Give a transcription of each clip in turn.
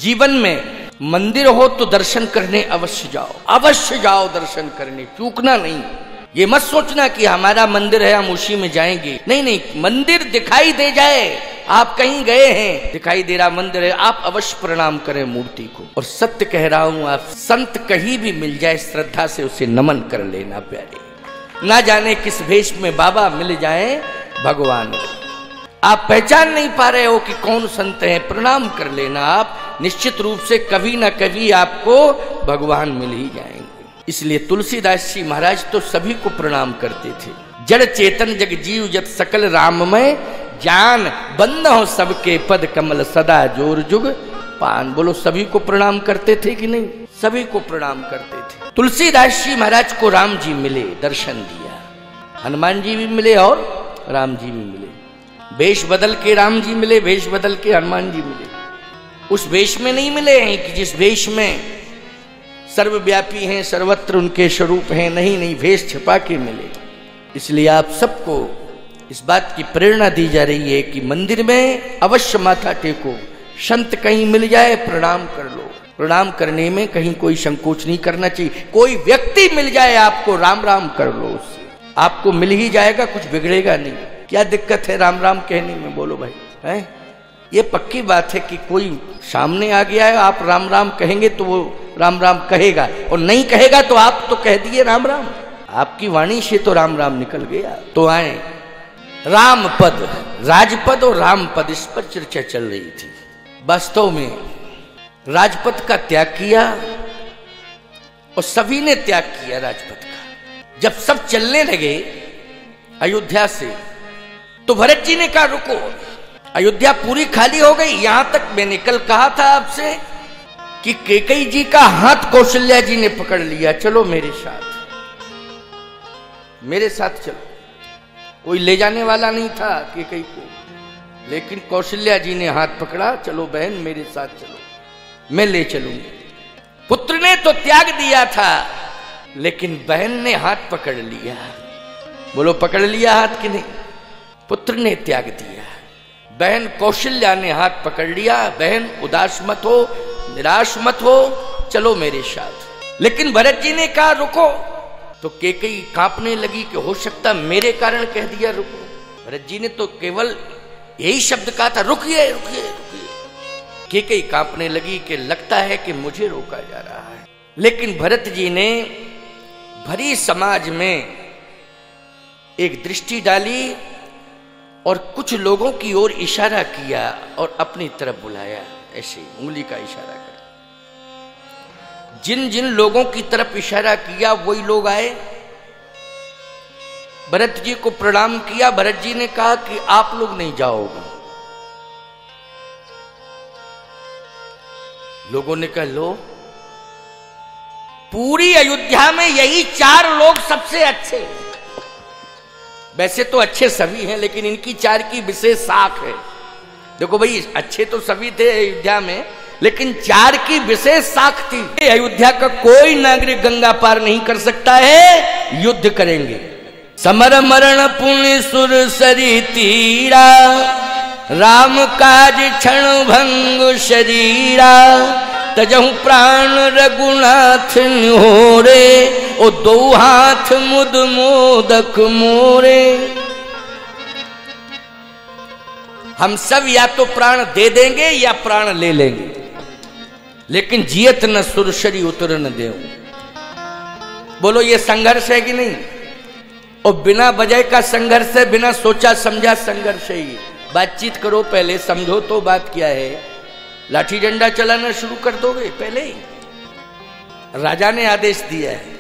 जीवन में मंदिर हो तो दर्शन करने अवश्य जाओ दर्शन करने, चूकना नहीं। ये मत सोचना कि हमारा मंदिर है हम उसी में जाएंगे, नहीं नहीं, मंदिर दिखाई दे जाए, आप कहीं गए हैं दिखाई दे रहा मंदिर है, आप अवश्य प्रणाम करें मूर्ति को। और सत्य कह रहा हूं, आप संत कहीं भी मिल जाए श्रद्धा से उसे नमन कर लेना प्यारे। ना जाने किस भेष में बाबा मिल जाए भगवान, आप पहचान नहीं पा रहे हो कि कौन संत है, प्रणाम कर लेना, आप निश्चित रूप से कभी ना कभी आपको भगवान मिल ही जाएंगे। इसलिए तुलसीदास जी महाराज तो सभी को प्रणाम करते थे। जड़ चेतन जग जीव जत सकल राममय जान, बंद हो सबके पद कमल सदा जोर जुग पान। बोलो सभी को प्रणाम करते थे कि नहीं? सभी को प्रणाम करते थे। तुलसीदास जी महाराज को राम जी मिले, दर्शन दिया, हनुमान जी भी मिले और राम जी भी मिले। वेश बदल के राम जी मिले, वेश बदल के हनुमान जी मिले। उस वेश में नहीं मिले हैं कि जिस वेश में सर्वव्यापी हैं, सर्वत्र उनके स्वरूप हैं, नहीं नहीं, वेश छिपा के मिले। इसलिए आप सबको इस बात की प्रेरणा दी जा रही है कि मंदिर में अवश्य माथा टेको, संत कहीं मिल जाए प्रणाम कर लो। प्रणाम करने में कहीं कोई संकोच नहीं करना चाहिए। कोई व्यक्ति मिल जाए आपको, राम राम कर लो उससे, आपको मिल ही जाएगा, कुछ बिगड़ेगा नहीं। क्या दिक्कत है राम राम कहने में? बोलो भाई, है ये पक्की बात है कि कोई सामने आ गया है, आप राम राम कहेंगे तो वो राम राम कहेगा, और नहीं कहेगा तो आप तो कह दिए राम राम, आपकी वाणी से तो राम राम निकल गया। तो आए राम पद, राजपद और राम पद, इस पर चर्चा चल रही थी। वास्तव में राजपद का त्याग किया और सभी ने त्याग किया राजपद का। जब सब चलने लगे अयोध्या से तो भरत जी ने कहा रुको, अयोध्या पूरी खाली हो गई। यहां तक मैंने कल कहा था आपसे कि कैकेयी जी का हाथ कौशल्या जी ने पकड़ लिया, चलो मेरे साथ, मेरे साथ चलो। कोई ले जाने वाला नहीं था कैकेयी को, लेकिन कौशल्या जी ने हाथ पकड़ा, चलो बहन मेरे साथ चलो, मैं ले चलूंगी। पुत्र ने तो त्याग दिया था, लेकिन बहन ने हाथ पकड़ लिया। बोलो पकड़ लिया हाथ कि नहीं? पुत्र ने त्याग दिया, बहन कौशल्या ने हाथ पकड़ लिया। बहन उदास मत हो, निराश मत हो, चलो मेरे साथ। लेकिन भरत जी ने कहा रुको, तो कैकेयी कांपने लगी कि हो सकता मेरे कारण कह दिया रुको। भरत जी ने तो केवल यही शब्द कहा था, रुकिए रुकिए रुकिए। कैकेयी कांपने लगी कि लगता है कि मुझे रोका जा रहा है। लेकिन भरत जी ने भरी समाज में एक दृष्टि डाली और कुछ लोगों की ओर इशारा किया और अपनी तरफ बुलाया, ऐसे उंगली का इशारा कर। जिन जिन लोगों की तरफ इशारा किया वही लोग आए, भरत जी को प्रणाम किया। भरत जी ने कहा कि आप लोग नहीं जाओगे। लोगों ने कहा लो, पूरी अयोध्या में यही 4 लोग सबसे अच्छे, वैसे तो अच्छे सभी हैं, लेकिन इनकी 4 की विशेष साख है। देखो भाई, अच्छे तो सभी थे अयोध्या में, लेकिन 4 की विशेष साख थी। अयोध्या का कोई नागरिक गंगा पार नहीं कर सकता है, युद्ध करेंगे। समर मरण पुण्य सुर सरी तीरा, राम काज क्षण भंग शरीरा, तजहु प्राण रघुनाथ न्योरे, ओ 2 हाथ मुद मोदक मोरे। हम सब या तो प्राण दे देंगे या प्राण ले लेंगे, लेकिन जियत न सुरसरी उतर न देव। बोलो ये संघर्ष है कि नहीं? और बिना वजह का संघर्ष है, बिना सोचा समझा संघर्ष है। बातचीत करो पहले, समझो तो बात क्या है। लाठी डंडा चलाना शुरू कर दोगे पहले ही? राजा ने आदेश दिया है।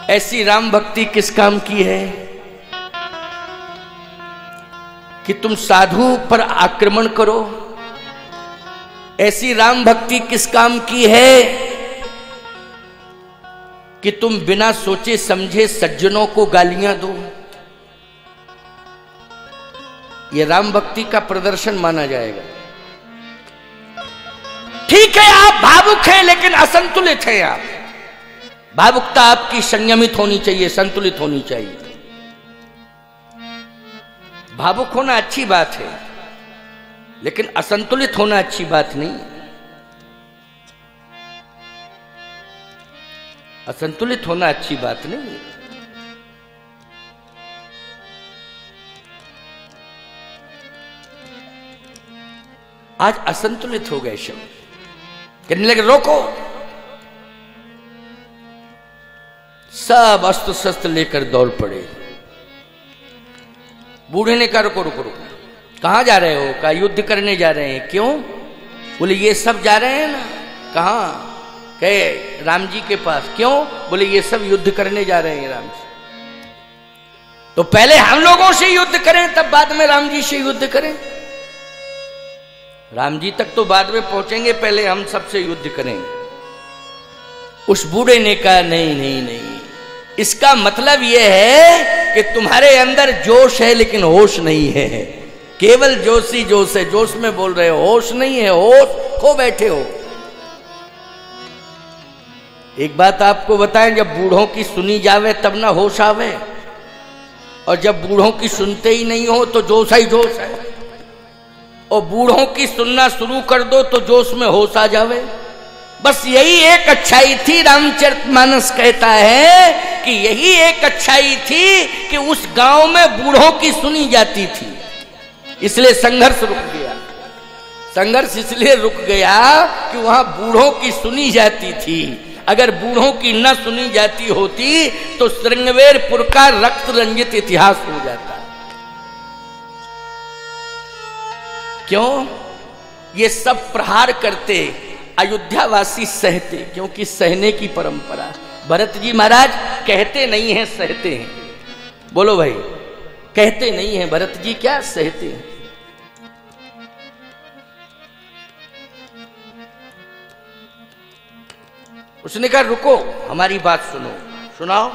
ऐसी राम भक्ति किस काम की है कि तुम साधु पर आक्रमण करो? ऐसी राम भक्ति किस काम की है कि तुम बिना सोचे समझे सज्जनों को गालियां दो? यह राम भक्ति का प्रदर्शन माना जाएगा। ठीक है आप भावुक हैं, लेकिन असंतुलित हैं आप। भावुकता आपकी संयमित होनी चाहिए, संतुलित होनी चाहिए। भावुक होना अच्छी बात है, लेकिन असंतुलित होना अच्छी बात नहीं है। असंतुलित होना अच्छी बात नहीं है। आज असंतुलित हो गए सब, कहने लगे रोको। सब अस्त्र शस्त्र लेकर दौड़ पड़े। बूढ़े ने कहा रुको रुको रुको, कहां जा रहे हो? कहा युद्ध करने जा रहे हैं। क्यों? बोले ये सब जा रहे हैं ना। कहां? कहे राम जी के पास। क्यों? बोले ये सब युद्ध करने जा रहे हैं राम जी। तो पहले हम लोगों से युद्ध करें, तब बाद में राम जी से युद्ध करें। राम जी तक तो बाद में पहुंचेंगे, पहले हम सबसे युद्ध करेंगे। उस बूढ़े ने कहा नहीं नहीं नहीं, इसका मतलब यह है कि तुम्हारे अंदर जोश है लेकिन होश नहीं है। केवल जोश ही जोश है, जोश में बोल रहे हो, होश नहीं है, होश खो बैठे हो। एक बात आपको बताएं, जब बूढ़ों की सुनी जावे तब ना होश आवे, और जब बूढ़ों की सुनते ही नहीं हो तो जोश ही जोश है। और बूढ़ों की सुनना शुरू कर दो तो जोश में होश आ जावे। बस यही एक अच्छाई थी। रामचरितमानस कहता है कि यही एक अच्छाई थी कि उस गांव में बूढ़ों की सुनी जाती थी, इसलिए संघर्ष रुक गया। संघर्ष इसलिए रुक गया कि वहां बूढ़ों की सुनी जाती थी। अगर बूढ़ों की न सुनी जाती होती तो श्रृंगवेरपुर का रक्त रंजित इतिहास हो जाता। क्यों? ये सब प्रहार करते, अयोध्यावासी सहते, क्योंकि सहने की परंपरा। भरत जी महाराज कहते नहीं हैं, सहते हैं। बोलो भाई, कहते नहीं हैं, भरत जी क्या सहते हैं। उसने कहा रुको, हमारी बात सुनो। सुनाओ।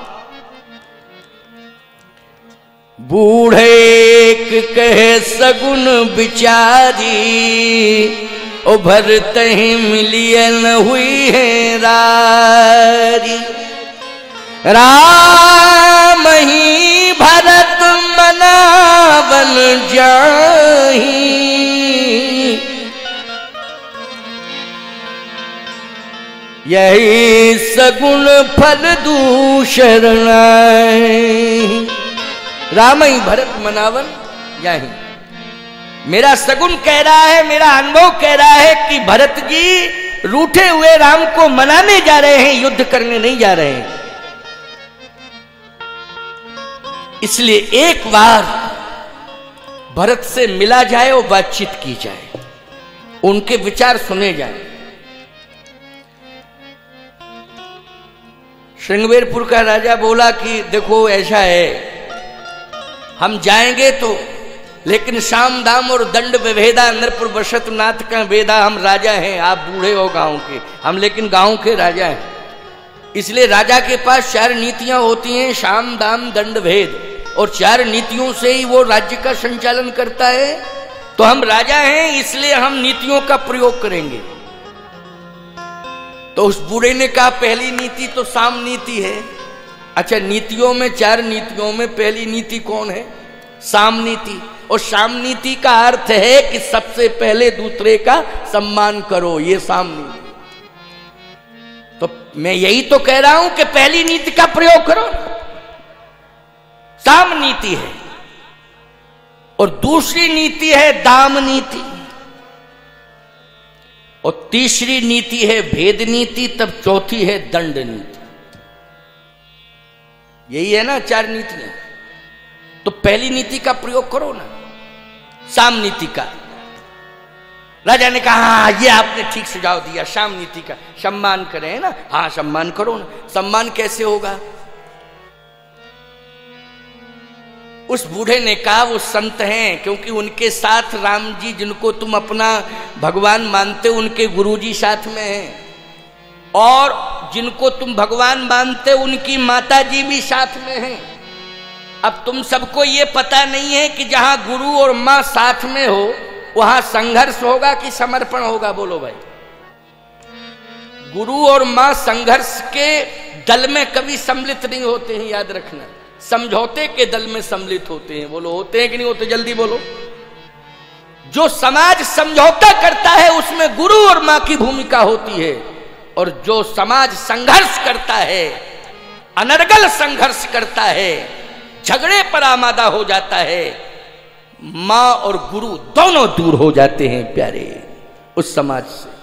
बूढ़े एक कहे सगुन बिचारी, ओ भरत ही मिलियन हुई है रारी। राम ही भरत मनावन जाही, यही सगुन फल दूषण। राम ही भरत मनावन जाही। मेरा सगुन कह रहा है, मेरा अनुभव कह रहा है कि भरत जी रूठे हुए राम को मनाने जा रहे हैं, युद्ध करने नहीं जा रहे हैं। इसलिए एक बार भरत से मिला जाए और बातचीत की जाए, उनके विचार सुने जाए। श्रृंगवेरपुर का राजा बोला कि देखो ऐसा है, हम जाएंगे तो, लेकिन साम दाम और दंड विभेदा नरपुर बसत नाथ का वेदा। हम राजा हैं, आप बूढ़े हो गांव के, हम लेकिन गांव के राजा हैं। इसलिए राजा के पास 4 नीतियां होती हैं, साम दाम दंड भेद, और 4 नीतियों से ही वो राज्य का संचालन करता है। तो हम राजा हैं, इसलिए हम नीतियों का प्रयोग करेंगे। तो उस बूढ़े ने कहा पहली नीति तो साम नीति है। अच्छा, नीतियों में 4 नीतियों में पहली नीति कौन है? साम नीति। और साम नीति का अर्थ है कि सबसे पहले दूसरे का सम्मान करो, ये साम नीति। तो मैं यही तो कह रहा हूं कि पहली नीति का प्रयोग करो, साम नीति है। और दूसरी नीति है दाम नीति, और तीसरी नीति है भेद नीति, तब चौथी है दंड नीति। यही है ना 4 नीतियां। तो पहली नीति का प्रयोग करो ना, साम नीति का। राजा ने कहा हाँ, ये आपने ठीक सुझाव दिया, साम नीति का सम्मान करें ना। हाँ, सम्मान करो ना। सम्मान कैसे होगा? उस बूढ़े ने कहा वो संत हैं, क्योंकि उनके साथ राम जी जिनको तुम अपना भगवान मानते हो, उनके गुरुजी साथ में हैं, और जिनको तुम भगवान मानते हो उनकी माता जी भी साथ में हैं। अब तुम सबको ये पता नहीं है कि जहां गुरु और मां साथ में हो वहां संघर्ष होगा कि समर्पण होगा? बोलो भाई। गुरु और मां संघर्ष के दल में कभी सम्मिलित नहीं होते हैं, याद रखना। समझौते के दल में सम्मिलित होते हैं। बोलो, होते हैं कि नहीं होते? जल्दी बोलो। जो समाज समझौता करता है उसमें गुरु और मां की भूमिका होती है, और जो समाज संघर्ष करता है, अनर्गल संघर्ष करता है, झगड़े पर आमादा हो जाता है, मां और गुरु दोनों दूर हो जाते हैं प्यारे उस समाज से।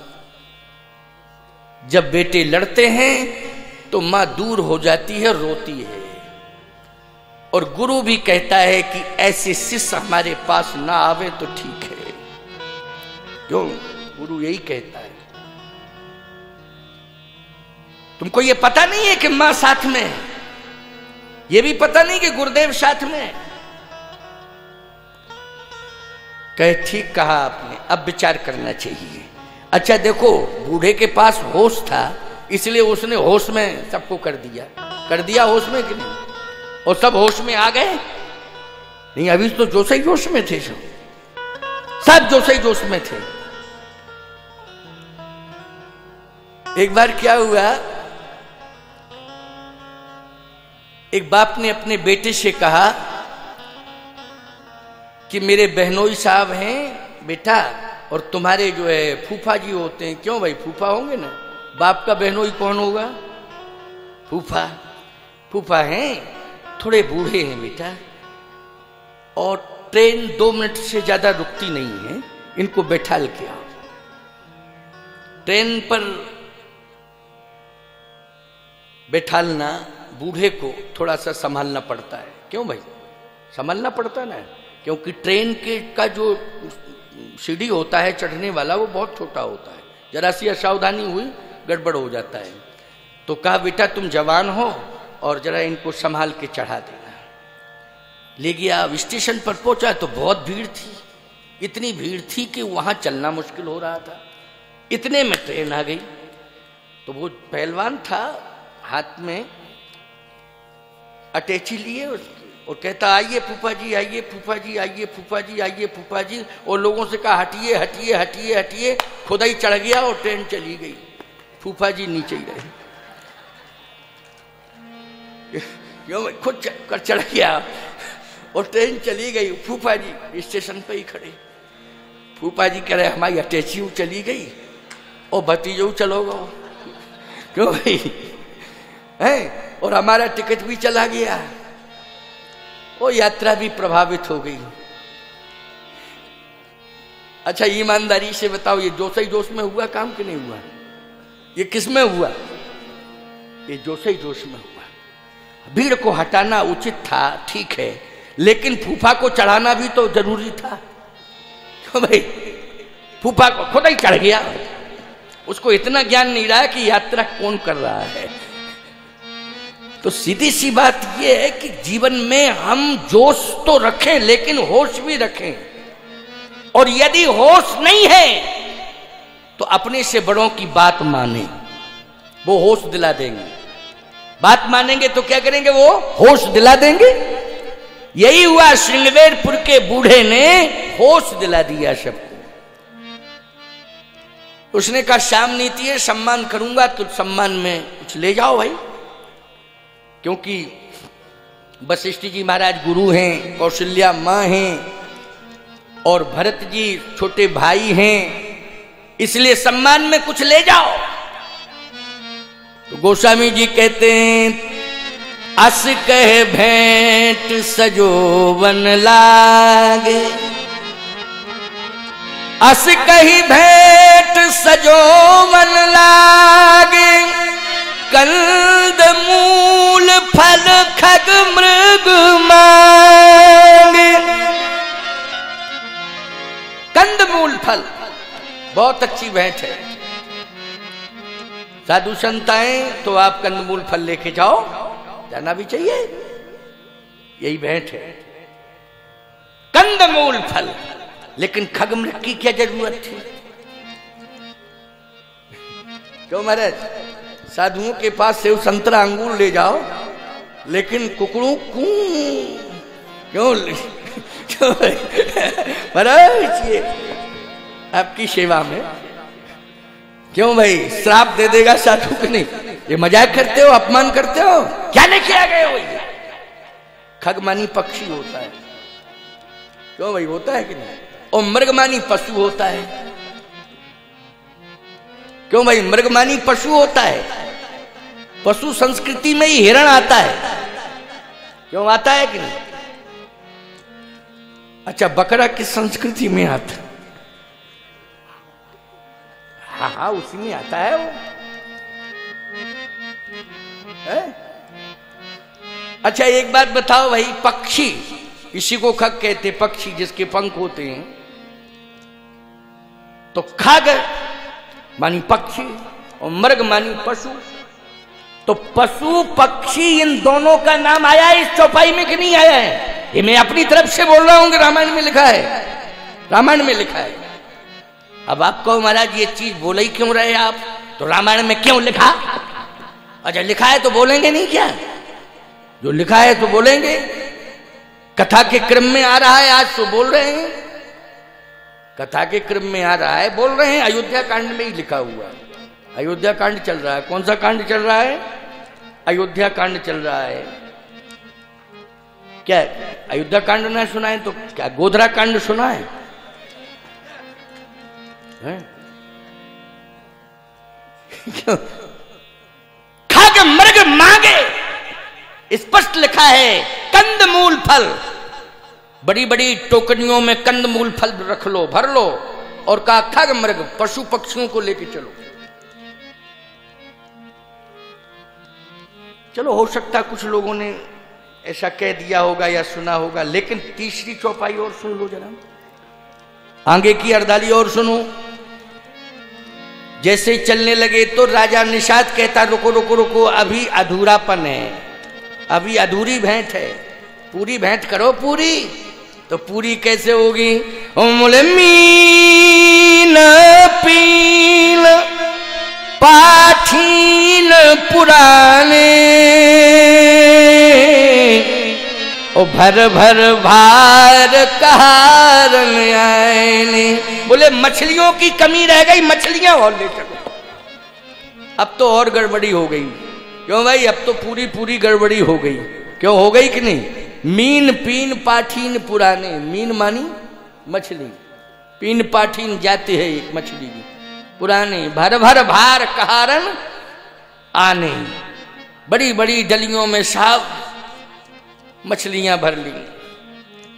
जब बेटे लड़ते हैं तो मां दूर हो जाती है, रोती है, और गुरु भी कहता है कि ऐसे शिष्य हमारे पास ना आवे तो ठीक है। क्यों? गुरु यही कहता है। तुमको ये पता नहीं है कि मां साथ में है, ये भी पता नहीं कि गुरुदेव साथ में है। कहे ठीक कहा आपने, अब विचार करना चाहिए। अच्छा देखो, बूढ़े के पास होश था इसलिए उसने होश में सबको कर दिया होश में कि नहीं? और सब होश में आ गए? नहीं, अभी तो जोश ही जोश में थे, सब जोश ही जोश में थे। एक बार क्या हुआ, एक बाप ने अपने बेटे से कहा कि मेरे बहनोई साहब हैं बेटा, और तुम्हारे जो है फूफा जी होते हैं। क्यों भाई, फूफा होंगे ना, बाप का बहनोई कौन होगा? फूफा हैं, थोड़े बूढ़े हैं बेटा, और ट्रेन 2 मिनट से ज्यादा रुकती नहीं है, इनको बैठा के आओ। ट्रेन पर बैठालना बूढ़े को थोड़ा सा संभालना पड़ता है। क्यों भाई, संभालना पड़ता है ना, क्योंकि ट्रेन के का जो सीढ़ी होता है चढ़ने वाला वो बहुत छोटा होता है, जरा सी असावधानी हुई गड़बड़ हो जाता है। तो कहा बेटा तुम जवान हो और जरा इनको संभाल के चढ़ा देना। ले गया, अब स्टेशन पर पहुंचा तो बहुत भीड़ थी, इतनी भीड़ थी कि वहां चलना मुश्किल हो रहा था। इतने में ट्रेन आ गई। तो वो पहलवान था, हाथ में अटैची लिए और कहता आइए फूफा जी, आइए फूफा जी, आइए फूफा जी, आइए फूफा जी, और लोगों से कहा हटिए हटिए हटिए हटिए। खुदा ही चढ़ गया और ट्रेन चली गई, फूफा जी नीचे ही रहे। खुद कर चढ़ गया और ट्रेन चली गई, फूफा जी स्टेशन पे ही खड़े। फूफा जी कह रहे हमारी अटैची चली गई और भतीजो चलो गो। क्यों भाई है, और हमारा टिकट भी चला गया, वो यात्रा भी प्रभावित हो गई। अच्छा ईमानदारी से बताओ, ये जोश ही जोश में हुआ काम कि नहीं हुआ? ये किस में हुआ? ये जोश ही जोश में हुआ। भीड़ को हटाना उचित था, ठीक है, लेकिन फूफा को चढ़ाना भी तो जरूरी था। क्यों भाई, फूफा को खुद ही चढ़ गया, उसको इतना ज्ञान नहीं रहा कि यात्रा कौन कर रहा है। तो सीधी सी बात यह है कि जीवन में हम जोश तो रखें लेकिन होश भी रखें, और यदि होश नहीं है तो अपने से बड़ों की बात माने, वो होश दिला देंगे। बात मानेंगे तो क्या करेंगे, वो होश दिला देंगे। यही हुआ, श्रृंगवेरपुर के बूढ़े ने होश दिला दिया सबको। उसने कहा शाम नीति है, सम्मान करूंगा तो सम्मान में कुछ ले जाओ भाई, क्योंकि वशिष्ठ जी महाराज गुरु हैं, कौशल्या माँ हैं, और भरत जी छोटे भाई हैं, इसलिए सम्मान में कुछ ले जाओ। तो गोस्वामी जी कहते हैं अस कह भेंट सजोवन लागे, अस कही भेंट सजोवन लागे, कंद मूल फल खग मृग मांगे। कंद मूल फल बहुत अच्छी भेंट है। साधु संत आए तो आप कंदमूल फल लेके जाओ, जाना भी चाहिए, यही भेंट है, कंदमूल फल। लेकिन खग मृग की क्या जरूरत थी? क्यों महाराज, साधुओं के पास सेव संतरा अंगूर ले जाओ, लेकिन कुकड़ू क्यों महाराज ये आपकी सेवा में क्यों भाई श्राप दे देगा साधु को? नहीं, ये मजाक करते हो, अपमान करते हो, क्या लेके आ गए हो? खग मानी पक्षी होता है, क्यों भाई होता है कि नहीं? और मृगमानी पशु होता है। क्यों भाई? मृगमानी पशु होता है। पशु संस्कृति में ही हिरण आता है। क्यों आता है कि नहीं? अच्छा, बकरा किस संस्कृति में आता? हाँ हाँ, उसी में आता है वो है? अच्छा एक बात बताओ भाई, पक्षी, इसी को खग कहते, पक्षी जिसके पंख होते हैं। तो खग मानी पक्षी और मृग मानी पशु। तो पशु पक्षी इन दोनों का नाम आया है इस चौपाई में कि नहीं आया है? ये मैं अपनी तरफ से बोल रहा हूं कि रामायण में लिखा है, रामायण में लिखा है। अब आप कहो महाराज ये चीज बोले ही क्यों रहे आप, तो रामायण में क्यों लिखा? अच्छा लिखा है तो बोलेंगे नहीं क्या? जो लिखा है तो बोलेंगे। कथा के क्रम में आ रहा है आज तो बोल रहे हैं, कथा के क्रम में आ रहा है बोल रहे हैं। अयोध्या कांड में ही लिखा हुआ है, अयोध्या कांड चल रहा है। कौन सा कांड चल रहा है? अयोध्या कांड चल रहा है। क्या अयोध्या कांड ना सुना है तो क्या गोधरा कांड सुना है? क्यों? खग मृग मांगे, स्पष्ट लिखा है कंदमूल फल। बड़ी बड़ी टोकरियों में कंदमूल फल रख लो, भर लो, और कहा खग मृग पशु पक्षियों को लेके चलो। चलो हो सकता कुछ लोगों ने ऐसा कह दिया होगा या सुना होगा, लेकिन तीसरी चौपाई और सुन लो जरा, आगे की अर्धाली और सुनो। जैसे चलने लगे तो राजा निषाद कहता रुको रुको रुको, अभी अधूरापन है, अभी अधूरी भेंट है, पूरी भेंट करो पूरी। तो पूरी कैसे होगी? मोले मीन पीन पाठीन पुराने, ओ भर भर भार कारण आए। बोले मछलियों की कमी रह गई, मछलियां और ले चलो। अब तो और गड़बड़ी हो गई। क्यों भाई? अब तो पूरी पूरी गड़बड़ी हो गई। क्यों हो गई कि नहीं? मीन पीन पाठीन पुराने, मीन मानी मछली, पीन पाठीन जाते है एक मछली की, पुराने भर भर भार कारण आने। बड़ी बड़ी डलियों में साफ मछलियां भर ली,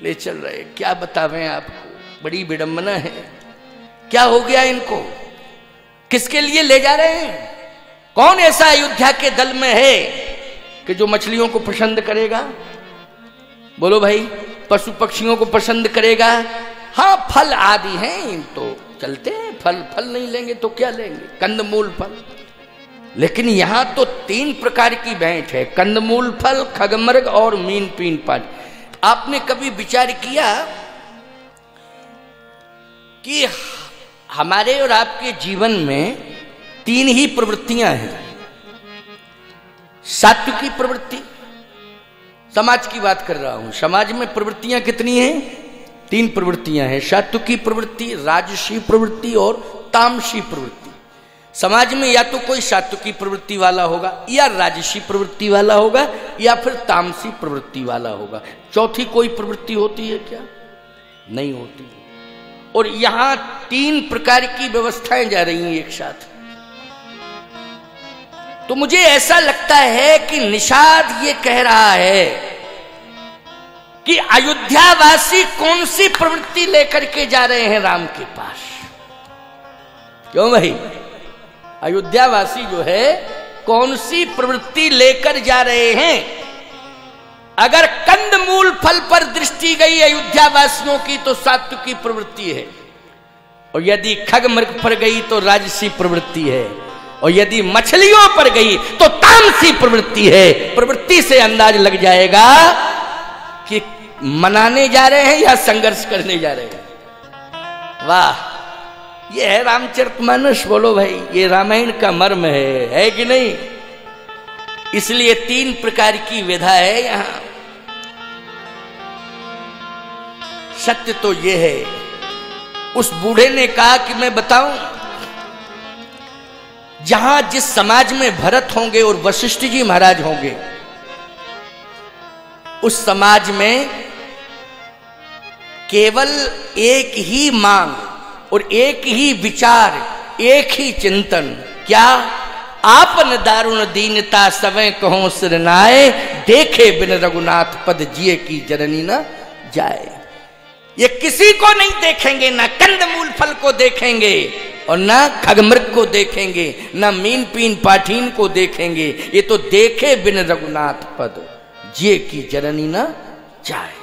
ले चल रहे। क्या बतावें आपको, बड़ी विडंबना है। क्या हो गया इनको? किसके लिए ले जा रहे हैं? कौन ऐसा अयोध्या के दल में है कि जो मछलियों को पसंद करेगा? बोलो भाई, पशु पक्षियों को पसंद करेगा? हाँ फल आदि हैं तो चलते हैं, फल फल नहीं लेंगे तो क्या लेंगे? कंदमूल फल। लेकिन यहां तो 3 प्रकार की भेंट है, कंदमूल फल, खगमृग और मीन पीन पाठ। आपने कभी विचार किया कि हमारे और आपके जीवन में 3 ही प्रवृत्तियां हैं? सात्विकी प्रवृत्ति, समाज की बात कर रहा हूं, समाज में प्रवृत्तियां कितनी हैं? 3 प्रवृत्तियां हैं, सात्विकी प्रवृत्ति, राजसी प्रवृत्ति और तामसी प्रवृत्ति। समाज में या तो कोई सात्विकी प्रवृत्ति वाला होगा, या राजसी प्रवृत्ति वाला होगा, या फिर तामसी प्रवृत्ति वाला होगा। चौथी कोई प्रवृत्ति होती है क्या? नहीं होती। और यहां 3 प्रकार की व्यवस्थाएं जा रही हैं एक साथ। तो मुझे ऐसा लगता है कि निषाद ये कह रहा है कि अयोध्यावासी कौन सी प्रवृत्ति लेकर के जा रहे हैं राम के पास। क्यों भाई? अयोध्यावासी जो है कौन सी प्रवृत्ति लेकर जा रहे हैं? अगर कंदमूल फल पर दृष्टि गई अयोध्यावासियों की तो सात्विकी प्रवृत्ति है, और यदि खगमृग पर गई तो राजसी प्रवृत्ति है, और यदि मछलियों पर गई तो तामसी प्रवृत्ति है। प्रवृत्ति से अंदाज लग जाएगा कि मनाने जा रहे हैं या संघर्ष करने जा रहे हैं। वाह, ये है रामचरितमानस। बोलो भाई, ये रामायण का मर्म है कि नहीं? इसलिए 3 प्रकार की विधा है यहां। सत्य तो ये है, उस बूढ़े ने कहा कि मैं बताऊं, जहां जिस समाज में भरत होंगे और वशिष्ठ जी महाराज होंगे, उस समाज में केवल एक ही मांग और एक ही विचार, एक ही चिंतन, क्या? आपन दारुण दीनता सवै कहो सिरनाए, देखे बिन रघुनाथ पद जिए की जननी न जाए। ये किसी को नहीं देखेंगे, ना कंद मूल फल को देखेंगे और ना खगमृग को देखेंगे, ना मीन पीन पाठीन को देखेंगे। ये तो देखे बिन रघुनाथ पद जिए की जननी न जाए।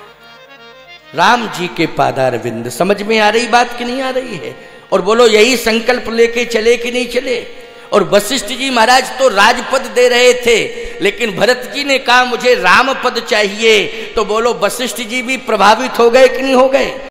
राम जी के पादार विंद। समझ में आ रही बात कि नहीं आ रही है? और बोलो यही संकल्प लेके चले कि नहीं चले? और वशिष्ठ जी महाराज तो राजपद दे रहे थे, लेकिन भरत जी ने कहा मुझे राम पद चाहिए, तो बोलो वशिष्ठ जी भी प्रभावित हो गए कि नहीं हो गए?